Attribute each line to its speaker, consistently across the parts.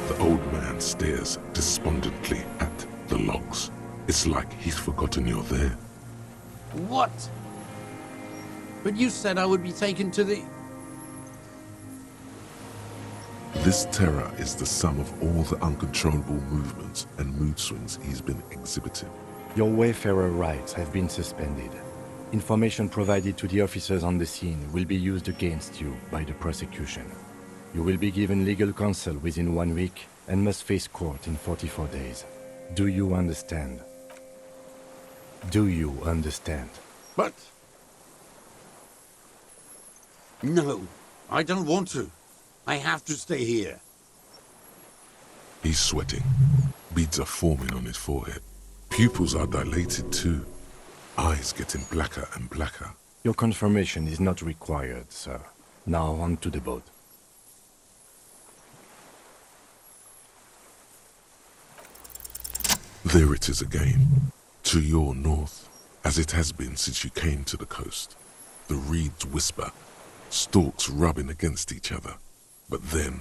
Speaker 1: The old man stares despondently at the logs. It's like he's forgotten you're there.
Speaker 2: What? But you said I would be taken to the...
Speaker 1: This terror is the sum of all the uncontrollable movements and mood swings he's been exhibiting.
Speaker 3: Your Wayfarer rights have been suspended. Information provided to the officers on the scene will be used against you by the prosecution. You will be given legal counsel within 1 week and must face court in 44 days. Do you understand? Do you understand?
Speaker 2: But... No, I don't want to. I have to stay here.
Speaker 1: He's sweating. Beads are forming on his forehead. Pupils are dilated too. Eyes getting blacker and blacker.
Speaker 3: Your confirmation is not required, sir. Now on to the boat.
Speaker 1: There it is again. To your north, as it has been since you came to the coast. The reeds whisper, stalks rubbing against each other. But then,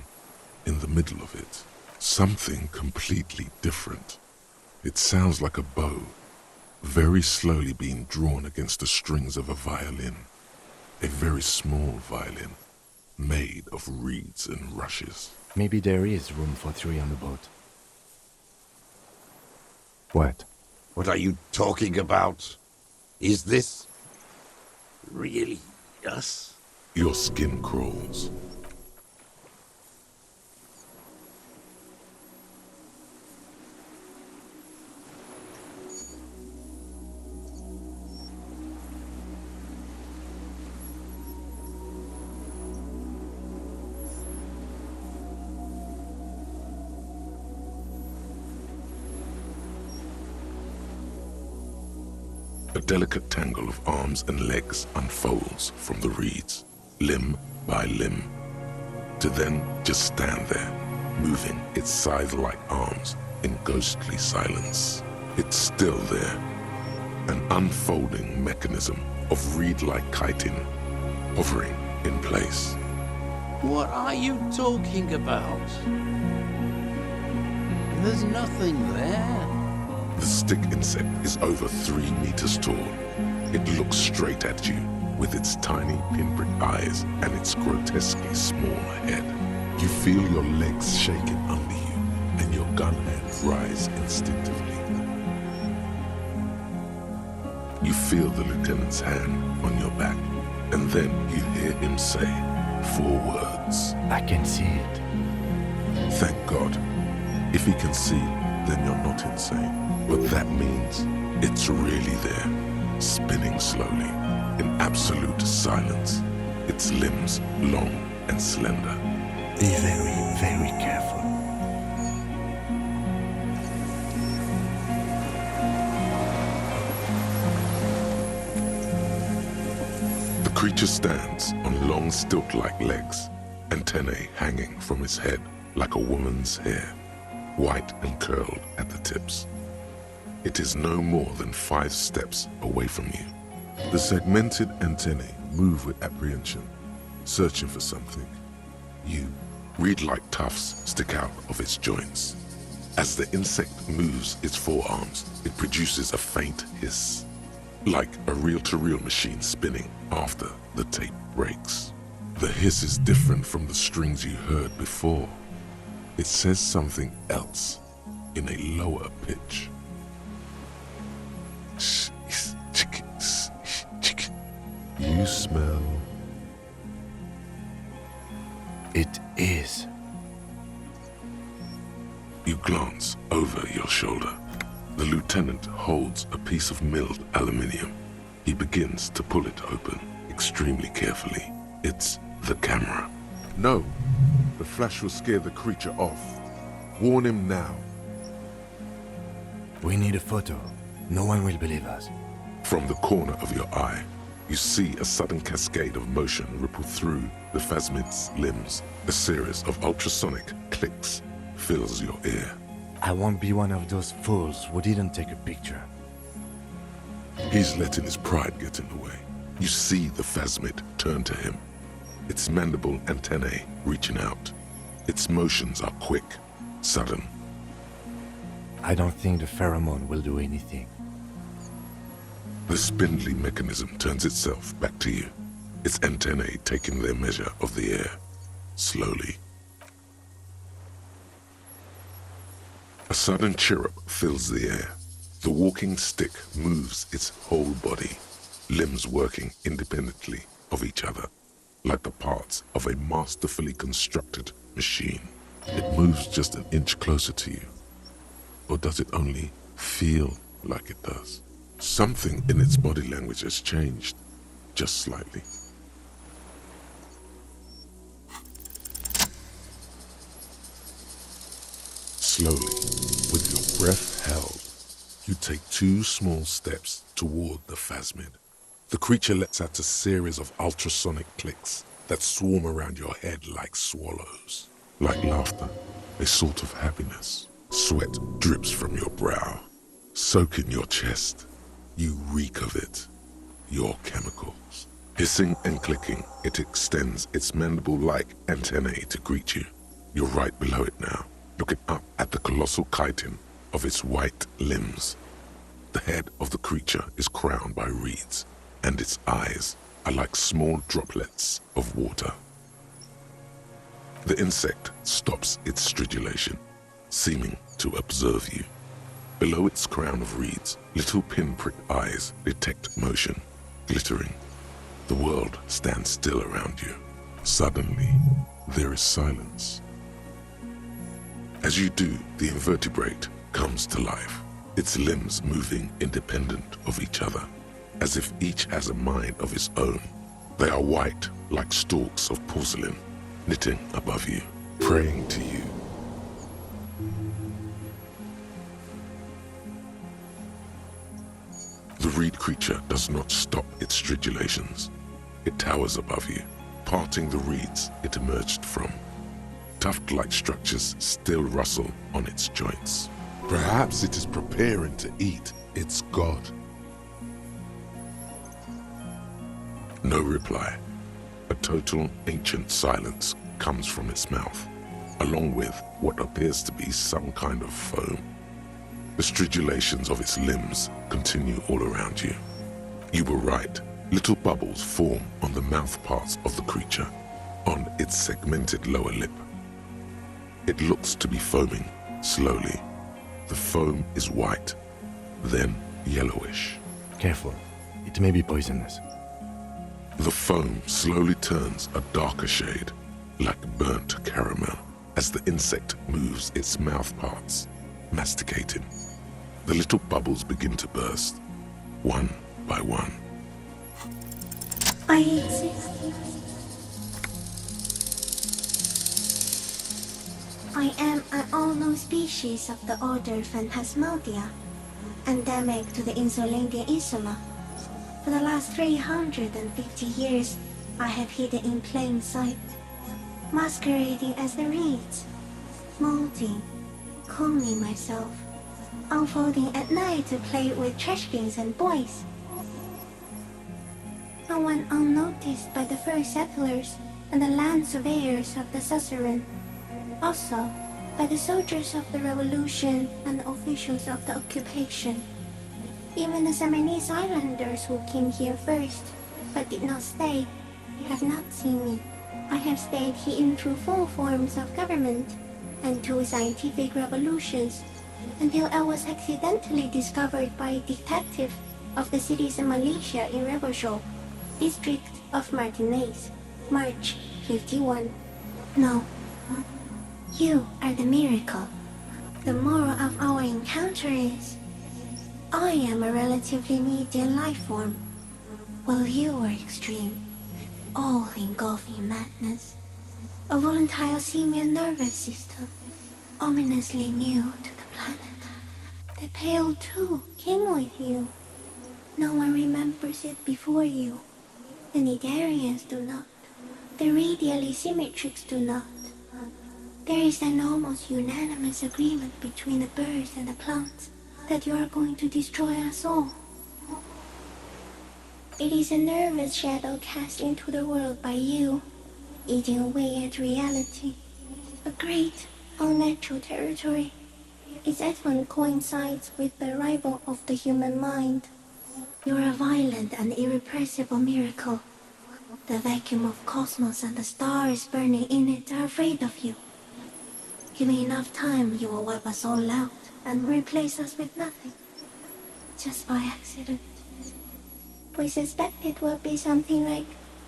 Speaker 1: in the middle of it, something completely different. It sounds like a bow, very slowly being drawn against the strings of a violin. A very small violin, made of reeds and rushes.
Speaker 3: Maybe there is room for 3 on the boat. What?
Speaker 2: What are you talking about? Is this... really us?
Speaker 1: Your skin crawls. A delicate tangle of arms and legs unfolds from the reeds, limb by limb, to then just stand there, moving its scythe-like arms in ghostly silence. It's still there, an unfolding mechanism of reed-like chitin, hovering in place.
Speaker 2: What are you talking about? There's nothing there.
Speaker 1: The stick insect is over 3 meters tall. It looks straight at you with its tiny pinprick eyes and its grotesquely small head. You feel your legs shaking under you and your gun hand rise instinctively. You feel the lieutenant's hand on your back, and then you hear him say 4 words.
Speaker 3: I can see it.
Speaker 1: Thank God. If he can see, then you're not insane. What that means, it's really there, spinning slowly, in absolute silence, its limbs long and slender.
Speaker 3: Be very, very careful.
Speaker 1: The creature stands on long stilt-like legs, antennae hanging from his head like a woman's hair, white and curled at the tips. It is no more than 5 steps away from you. The segmented antennae move with apprehension, searching for something. You, reed-like tufts stick out of its joints. As the insect moves its forearms, it produces a faint hiss, like a reel-to-reel machine spinning after the tape breaks. The hiss is different from the strings you heard before. It says something else in a lower pitch. You smell...
Speaker 3: It is.
Speaker 1: You glance over your shoulder. The lieutenant holds a piece of milled aluminium. He begins to pull it open, extremely carefully. It's the camera. No, the flash will scare the creature off. Warn him now.
Speaker 3: We need a photo. No one will believe us.
Speaker 1: From the corner of your eye, you see a sudden cascade of motion ripple through the Phasmid's limbs. A series of ultrasonic clicks fills your ear.
Speaker 3: I won't be one of those fools who didn't take a picture.
Speaker 1: He's letting his pride get in the way. You see the Phasmid turn to him, its mandible antennae reaching out. Its motions are quick, sudden.
Speaker 3: I don't think the pheromone will do anything.
Speaker 1: The spindly mechanism turns itself back to you, its antennae taking their measure of the air, slowly. A sudden chirrup fills the air. The walking stick moves its whole body, limbs working independently of each other, like the parts of a masterfully constructed machine. It moves just an inch closer to you. Or does it only feel like it does? Something in its body language has changed, just slightly. Slowly, with your breath held, you take 2 small steps toward the Phasmid. The creature lets out a series of ultrasonic clicks that swarm around your head like swallows. Like laughter, a sort of happiness. Sweat drips from your brow, soaking your chest. You reek of it, your chemicals. Hissing and clicking, it extends its mandible-like antennae to greet you. You're right below it now, looking up at the colossal chitin of its white limbs. The head of the creature is crowned by reeds, and its eyes are like small droplets of water. The insect stops its stridulation, seeming to observe you. Below its crown of reeds, little pinprick eyes detect motion, glittering. The world stands still around you. Suddenly, there is silence. As you do, the invertebrate comes to life, its limbs moving independent of each other, as if each has a mind of its own. They are white, like stalks of porcelain, knitting above you, praying to you. The reed creature does not stop its stridulations. It towers above you, parting the reeds it emerged from. Tuft-like structures still rustle on its joints. Perhaps it is preparing to eat its god. No reply. A total ancient silence comes from its mouth, along with what appears to be some kind of foam. The stridulations of its limbs continue all around you. You were right. Little bubbles form on the mouth parts of the creature, on its segmented lower lip. It looks to be foaming, slowly. The foam is white, then yellowish.
Speaker 3: Careful, it may be poisonous.
Speaker 1: The foam slowly turns a darker shade, like burnt caramel, as the insect moves its mouth parts, masticating. The little bubbles begin to burst, one by one.
Speaker 4: I exist. I am an unknown species of the order Phantasmadia, endemic to the Insulindian Phasmid. For the last 350 years, I have hidden in plain sight, masquerading as the reeds, molding, cloning myself, unfolding at night to play with trash bins and boys. I went unnoticed by the first settlers and the land surveyors of the suzerain, also by the soldiers of the revolution and the officials of the occupation. Even the Samanese islanders who came here first, but did not stay, have not seen me. I have stayed hidden through 4 forms of government and 2 scientific revolutions, until I was accidentally discovered by a detective of the citizen militia in Rebelshaw, district of Martinez, March 51. No, you are the miracle. The moral of our encounter is, I am a relatively medium life form, while you are extreme, all-engulfing madness. A volatile simian nervous system, ominously new to the planet. The Pale too came with you. No one remembers it before you. The Nidarians do not. The radially symmetrics do not. There is an almost unanimous agreement between the birds and the plants that you are going to destroy us all. It is a nervous shadow cast into the world by you, eating away at reality. A great, unnatural territory. Its advent coincides with the arrival of the human mind. You're a violent and irrepressible miracle. The vacuum of cosmos and the stars burning in it are afraid of you. Give me enough time, you will wipe us all out and replace us with nothing. Just by accident. We suspect it will be something like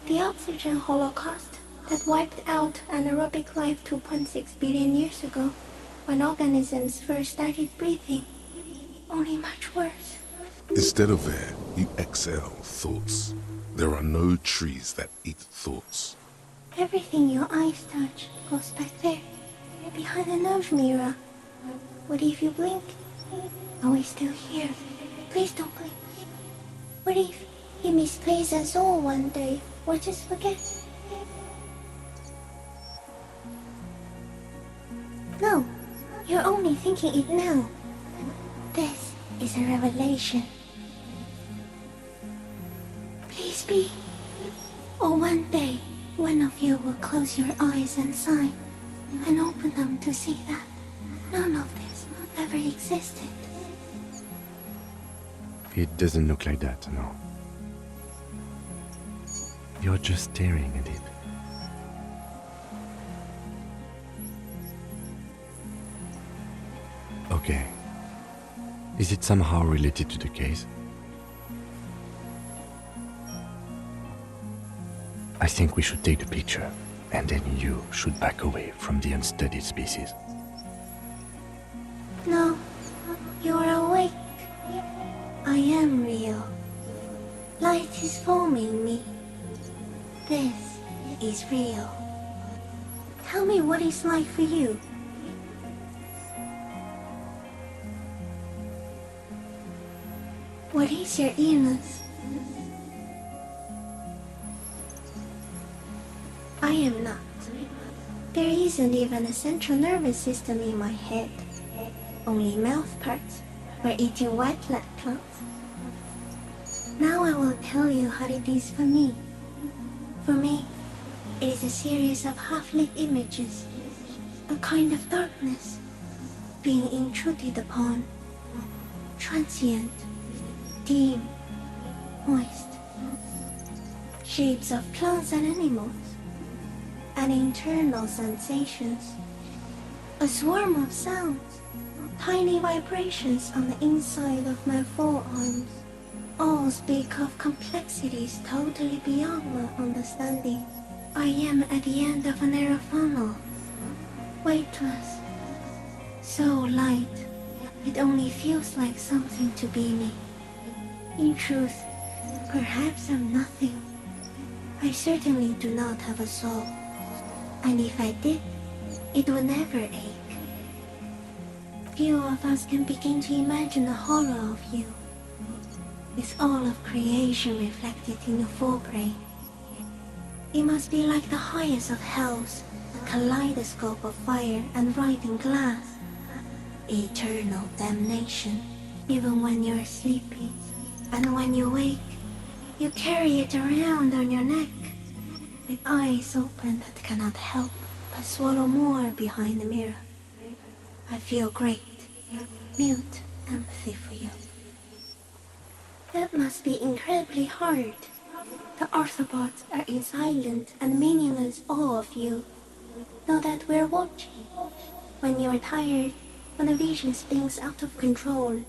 Speaker 4: the oxygen holocaust that wiped out anaerobic life 2.6 billion years ago, when organisms first started breathing. Only much worse.
Speaker 1: Instead of air, you exhale thoughts. There are no trees that eat thoughts.
Speaker 4: Everything your eyes touch goes back there, behind the nerve mirror. What if you blink? Are we still here? Please don't blink. What if he misplaces us all one day, or just forget? No, you're only thinking it now. This is a revelation. Please be. Or one day, one of you will close your eyes and sigh, and open them to see that none of this ever existed.
Speaker 3: It doesn't look like that, no. You're just staring at it. Okay. Is it somehow related to the case? I think we should take the picture, and then you should back away from the unstudied species.
Speaker 4: No, you're awake. I am real. Light is forming me. This is real. Tell me what it's like for you. What is your illness? I am not. There isn't even a central nervous system in my head. Only mouth parts for eating white blood clots. Now I will tell you how it is for me. For me, it is a series of half-lit images, a kind of darkness, being intruded upon, transient, dim, moist, shapes of plants and animals, and internal sensations, a swarm of sounds, tiny vibrations on the inside of my forearms. All speak of complexities totally beyond my understanding. I am at the end of a narrow funnel, weightless, so light, it only feels like something to be me. In truth, perhaps I'm nothing. I certainly do not have a soul, and if I did, it would never ache. Few of us can begin to imagine the horror of you, with all of creation reflected in your forebrain. It must be like the highest of hells, a kaleidoscope of fire and writhing glass. Eternal damnation, even when you're sleeping. And when you wake, you carry it around on your neck, with eyes open that cannot help but swallow more behind the mirror. I feel great, mute empathy for you. That must be incredibly hard. The Arthropods are in silent and meaningless awe of you. Know that we're watching. When you're tired, when the vision spins out of control,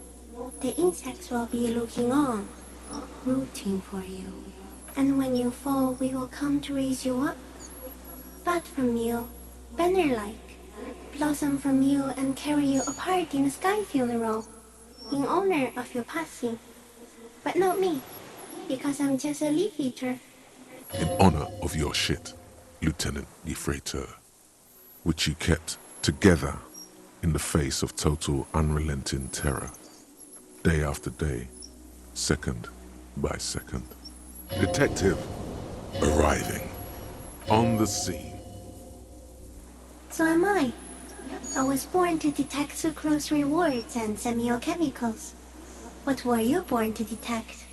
Speaker 4: the insects will be looking on, rooting for you. And when you fall, we will come to raise you up. Bud from you, banner-like, blossom from you and carry you apart in a sky funeral, in honor of your passing. But not me, because I'm just a leaf eater.
Speaker 1: In honor of your shit, Lieutenant Yfreter, which you kept together in the face of total unrelenting terror, day after day, second by second. Detective arriving on the scene.
Speaker 4: So am I. I was born to detect sucrose rewards and semiochemicals. What were you born to detect?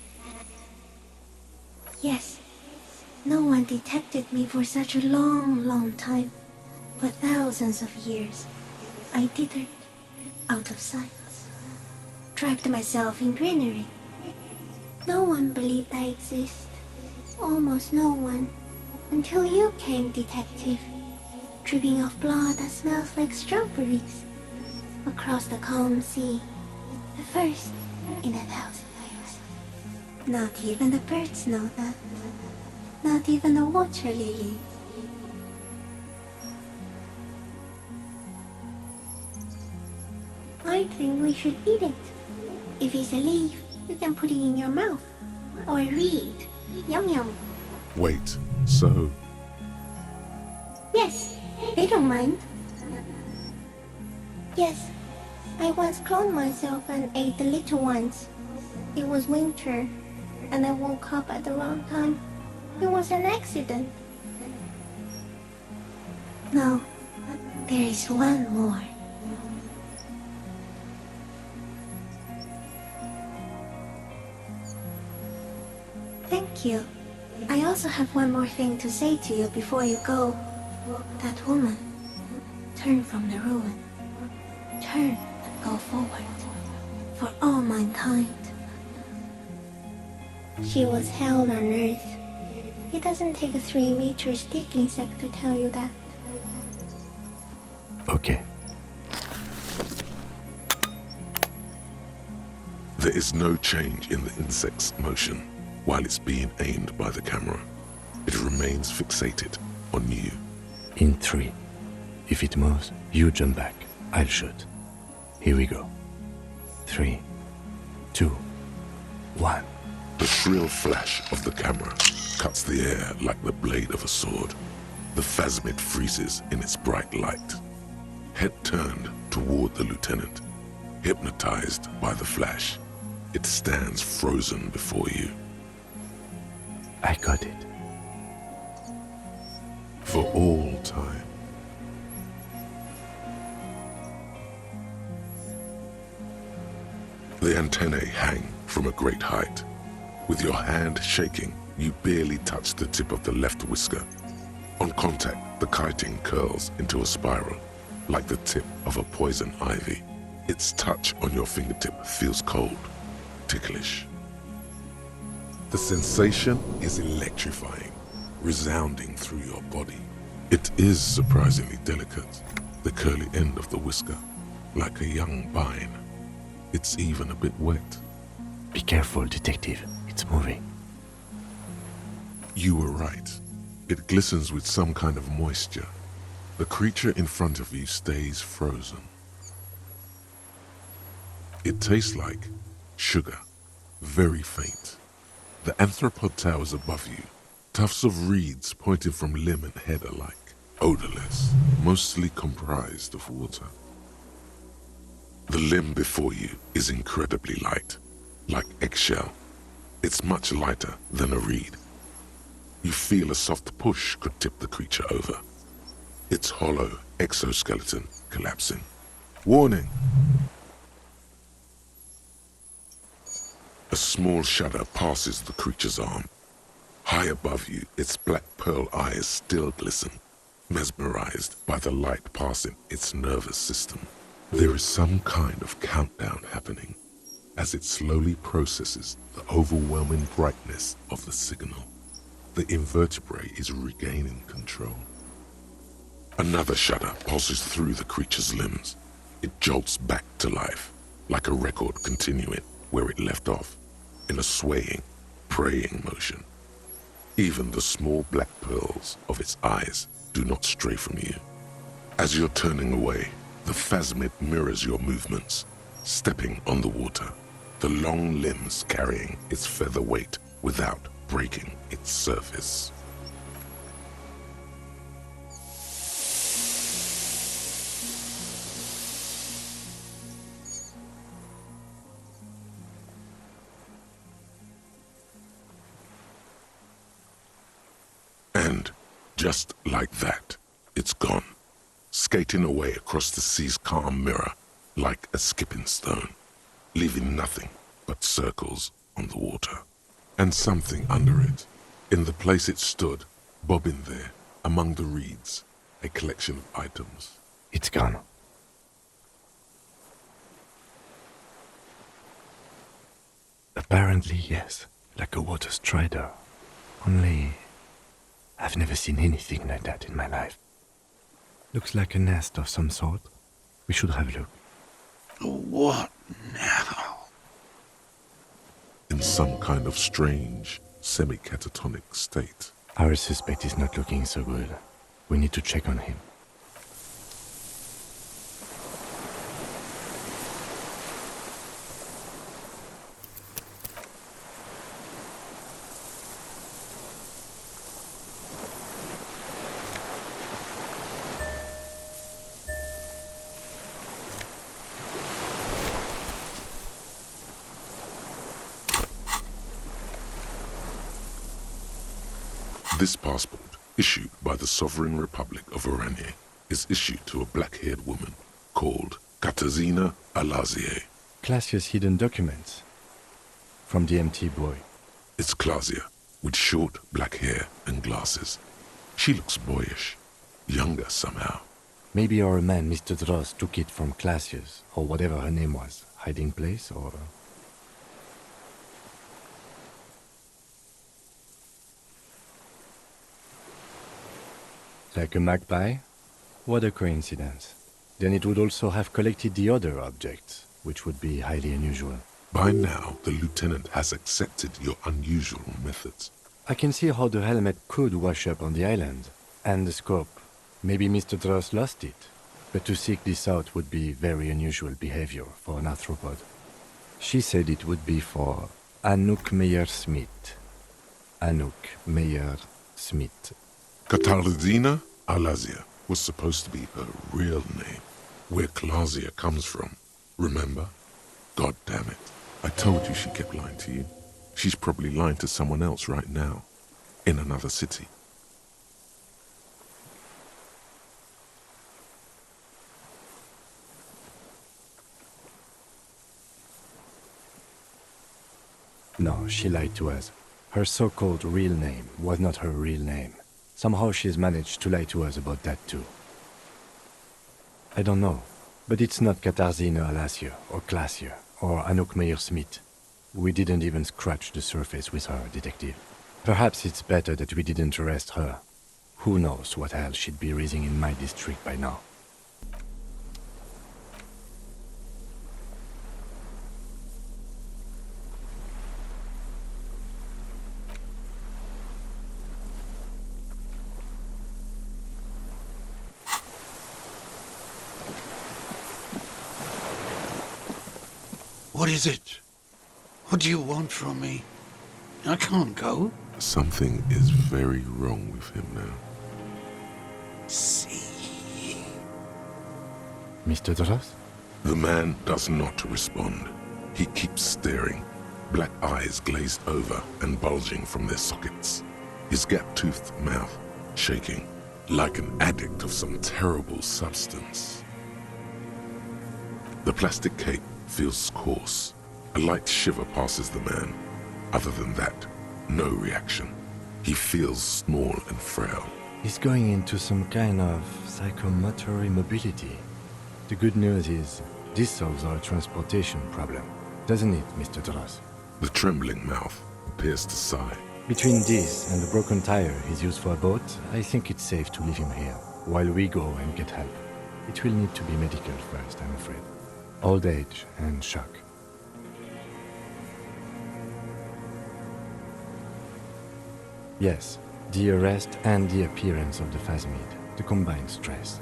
Speaker 4: Yes, no one detected me for such a long, long time. For thousands of years. I dithered out of sight, trapped myself in greenery. No one believed I exist, almost no one, until you came, detective, dripping off blood that smells like strawberries, across the calm sea, the first in 1,000 years. Not even the birds know that, not even the water lily. I think we should eat it. If it's a leaf, you can put it in your mouth. Or read. Yum yum.
Speaker 1: Wait, so...
Speaker 4: Yes, they don't mind. Yes, I once cloned myself and ate the little ones. It was winter, and I woke up at the wrong time. It was an accident. No, there is one more. Thank you. I also have one more thing to say to you before you go. That woman, turn from the ruin. Turn and go forward. For all mankind. She was hell on earth. It doesn't take a 3-meter stick insect to tell you that.
Speaker 3: Okay.
Speaker 1: There is no change in the insect's motion while it's being aimed by the camera. It remains fixated on you.
Speaker 3: In 3. If it moves, you jump back. I'll shoot. Here we go. 3, 2, 1.
Speaker 1: The shrill flash of the camera cuts the air like the blade of a sword. The Phasmid freezes in its bright light. Head turned toward the lieutenant, hypnotized by the flash. It stands frozen before you.
Speaker 3: I got it.
Speaker 1: For all time. The antennae hang from a great height. With your hand shaking, you barely touch the tip of the left whisker. On contact, the kiting curls into a spiral, like the tip of a poison ivy. Its touch on your fingertip feels cold, ticklish. The sensation is electrifying, resounding through your body. It is surprisingly delicate, the curly end of the whisker, like a young vine. It's even a bit wet.
Speaker 3: Be careful, detective. It's moving.
Speaker 1: You were right. It glistens with some kind of moisture. The creature in front of you stays frozen. It tastes like sugar, very faint. The anthropod towers above you, tufts of reeds pointing from limb and head alike, odorless, mostly comprised of water. The limb before you is incredibly light, like eggshell. It's much lighter than a reed. You feel a soft push could tip the creature over. Its hollow exoskeleton collapsing. Warning! A small shudder passes the creature's arm. High above you, its black pearl eyes still glisten, mesmerized by the light passing its nervous system. There is some kind of countdown happening as it slowly processes the overwhelming brightness of the signal. The invertebrate is regaining control. Another shudder pulses through the creature's limbs. It jolts back to life, like a record continuing where it left off, in a swaying, praying motion. Even the small black pearls of its eyes do not stray from you. As you're turning away, the Phasmid mirrors your movements, stepping on the water, the long limbs carrying its feather weight without breaking its surface. And just like that, it's gone, skating away across the sea's calm mirror like a skipping stone, leaving nothing but circles on the water. And something under it, in the place it stood, bobbing there, among the reeds, a collection of items.
Speaker 3: It's gone. Apparently, yes. Like a water strider. Only... I've never seen anything like that in my life. Looks like a nest of some sort. We should have a look.
Speaker 2: What now?
Speaker 1: In some kind of strange, semi-catatonic state.
Speaker 3: Our suspect is not looking so good. We need to check on him.
Speaker 1: This passport, issued by the Sovereign Republic of Oranje, is issued to a black-haired woman called Katarzyna Alazie.
Speaker 3: Classia's hidden documents. From the MT boy.
Speaker 1: It's Klasia, with short black hair and glasses. She looks boyish, younger somehow.
Speaker 3: Maybe our man, Mr. Dross, took it from Classia's, or whatever her name was. Hiding place, or... Like a magpie? What a coincidence. Then it would also have collected the other objects, which would be highly unusual.
Speaker 1: By now, the lieutenant has accepted your unusual methods.
Speaker 3: I can see how the helmet could wash up on the island. And the scope. Maybe Mr. Dross lost it. But to seek this out would be very unusual behavior for an arthropod. She said it would be for Anouk Meyer-Smith. Anouk Meyer-Smith.
Speaker 1: Katarzyna Alazie was supposed to be her real name, where Klasia comes from. Remember? God damn it. I told you she kept lying to you. She's probably lying to someone else right now, in another city.
Speaker 3: No, she lied to us. Her so-called real name was not her real name. Somehow she's managed to lie to us about that too. I don't know, but it's not Katarzyna Alazie, or Klasia, or Anouk Meyer-Smith. We didn't even scratch the surface with her, detective. Perhaps it's better that we didn't arrest her. Who knows what hell she'd be raising in my district by now.
Speaker 2: What is it? What do you want from me? I can't go.
Speaker 1: Something is very wrong with him now.
Speaker 2: See?
Speaker 3: Mr. Dross?
Speaker 1: The man does not respond. He keeps staring, black eyes glazed over and bulging from their sockets. His gap-toothed mouth shaking, like an addict of some terrible substance. The plastic cape feels coarse. A light shiver passes the man. Other than that, no reaction. He feels small and frail.
Speaker 3: He's going into some kind of psychomotor immobility. The good news is, this solves our transportation problem, doesn't it, Mr. Dross?
Speaker 1: The trembling mouth appears to sigh.
Speaker 3: Between this and the broken tire he's used for a boat, I think it's safe to leave him here, while we go and get help. It will need to be medical first, I'm afraid. Old age and shock. Yes, the arrest and the appearance of the Phasmid, the combined stress.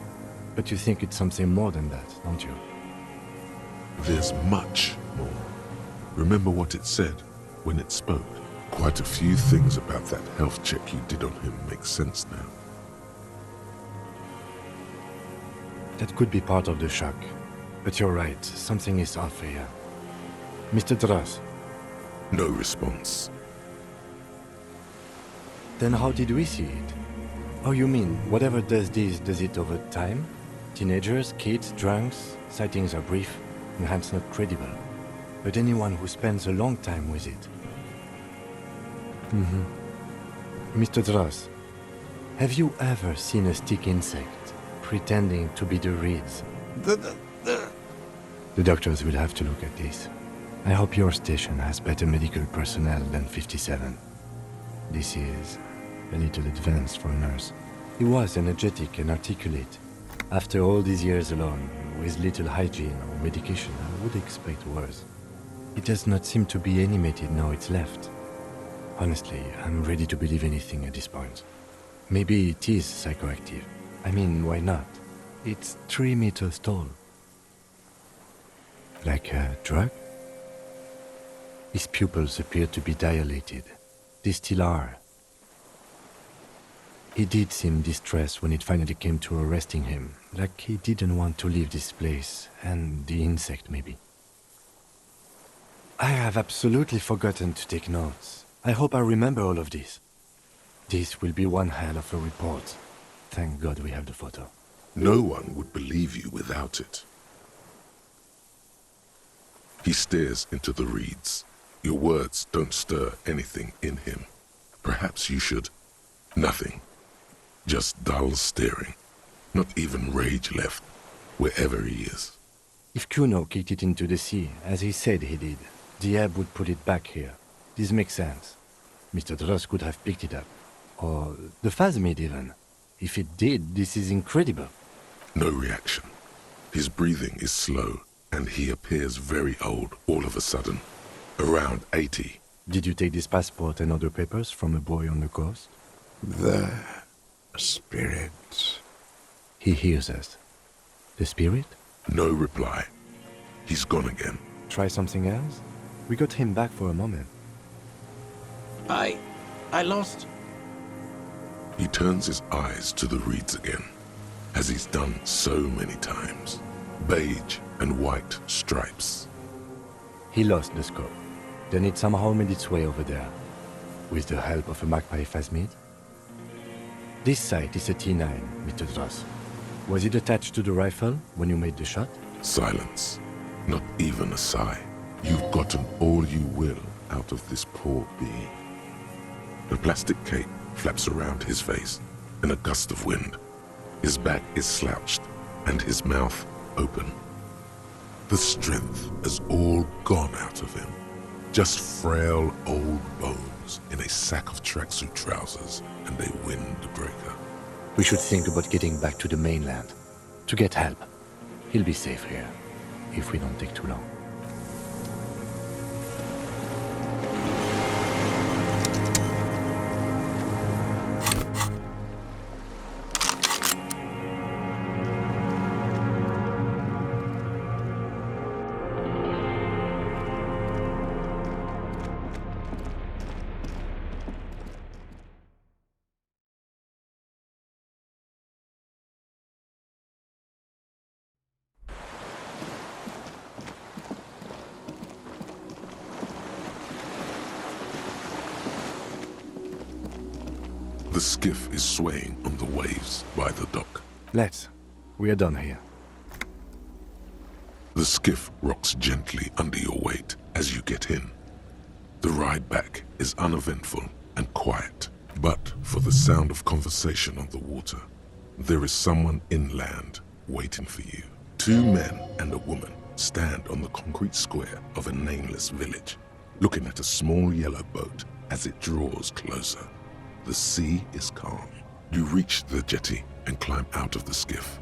Speaker 3: But you think it's something more than that, don't you?
Speaker 1: There's much more. Remember what it said when it spoke? Quite a few things about that health check you did on him make sense now.
Speaker 3: That could be part of the shock. But you're right, something is off here. Mr. Dross.
Speaker 1: No response.
Speaker 3: Then how did we see it? Oh, you mean, whatever does this, does it over time? Teenagers, kids, drunks, sightings are brief, and hence not credible. But anyone who spends a long time with it. Mr. Dross, have you ever seen a stick insect pretending to be the reeds? The doctors will have to look at this. I hope your station has better medical personnel than 57. This is a little advanced for a nurse. He was energetic and articulate. After all these years alone, with little hygiene or medication, I would expect worse. It does not seem to be animated now it's left. Honestly, I'm ready to believe anything at this point. Maybe it is psychoactive. I mean, why not? It's 3 meters tall. Like a drug? His pupils appear to be dilated. They still are. He did seem distressed when it finally came to arresting him, like he didn't want to leave this place, and the insect maybe. I have absolutely forgotten to take notes. I hope I remember all of this. This will be one hell of a report. Thank God we have the photo.
Speaker 1: No one would believe you without it. He stares into the reeds. Your words don't stir anything in him. Perhaps you should. Nothing. Just dull staring. Not even rage left, wherever he is.
Speaker 3: If Kuno kicked it into the sea, as he said he did, the ebb would put it back here. This makes sense. Mr. Dross could have picked it up. Or the Phasmid even. If it did, this is incredible.
Speaker 1: No reaction. His breathing is slow, and he appears very old all of a sudden. Around 80.
Speaker 3: Did you take this passport and other papers from a boy on the coast?
Speaker 2: The spirit.
Speaker 3: He hears us. The spirit?
Speaker 1: No reply. He's gone again.
Speaker 3: Try something else? We got him back for a moment.
Speaker 2: I lost.
Speaker 1: He turns his eyes to the reeds again, as he's done so many times. Beige and white stripes.
Speaker 3: He lost the scope. Then it somehow made its way over there. With the help of a magpie Phasmid? This sight is a T9, Mr. Dross. Was it attached to the rifle when you made the shot?
Speaker 1: Silence. Not even a sigh. You've gotten all you will out of this poor being. The plastic cape flaps around his face in a gust of wind. His back is slouched and his mouth open. The strength has all gone out of him. Just frail old bones in a sack of tracksuit trousers and a windbreaker.
Speaker 3: We should think about getting back to the mainland. To get help. He'll be safe here, if we don't take too long.
Speaker 1: The skiff is swaying on the waves by the dock.
Speaker 3: Let's. We are done here.
Speaker 1: The skiff rocks gently under your weight as you get in. The ride back is uneventful and quiet, but for the sound of conversation on the water, there is someone inland waiting for you. 2 men and a woman stand on the concrete square of a nameless village, looking at a small yellow boat as it draws closer. The sea is calm. You reach the jetty and climb out of the skiff.